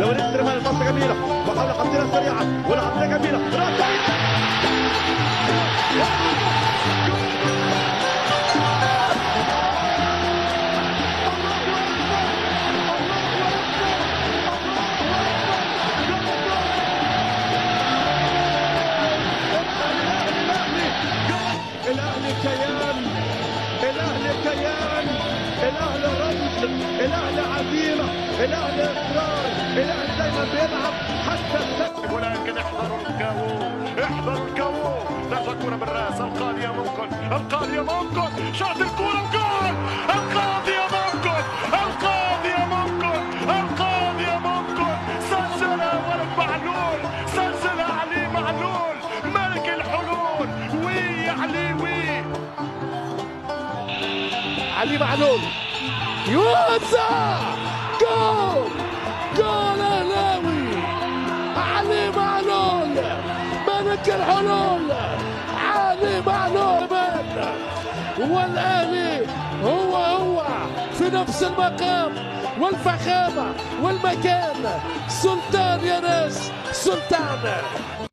لو نستلم الباصه جميله محاوله قصيره سريعه والعرضيه جميله الاهلي كيان، الاهلي كيان، الاهلي رمز، الاهلي عزيمه، الاهلي اصرار، الاهلي دايما بيلعب حتى السبب. ولكن احذروا الكاو، احذروا الكاو. لعبه كره بالراس، القاضيه ممكن، القاضيه ممكن، شاط الكره جول، القاضيه ممكن، القاضيه ممكن، القاضيه ممكن، سجلها ولد معلول، سجلها علي معلول، ملك الحلول، وي علي وي. علي معلول يوزع جول، جول اهلاوي، علي معلول ملك الحلول، علي معلول. والاهلي هو في نفس المقام والفخامه والمكان. سلطان يا ناس، سلطان.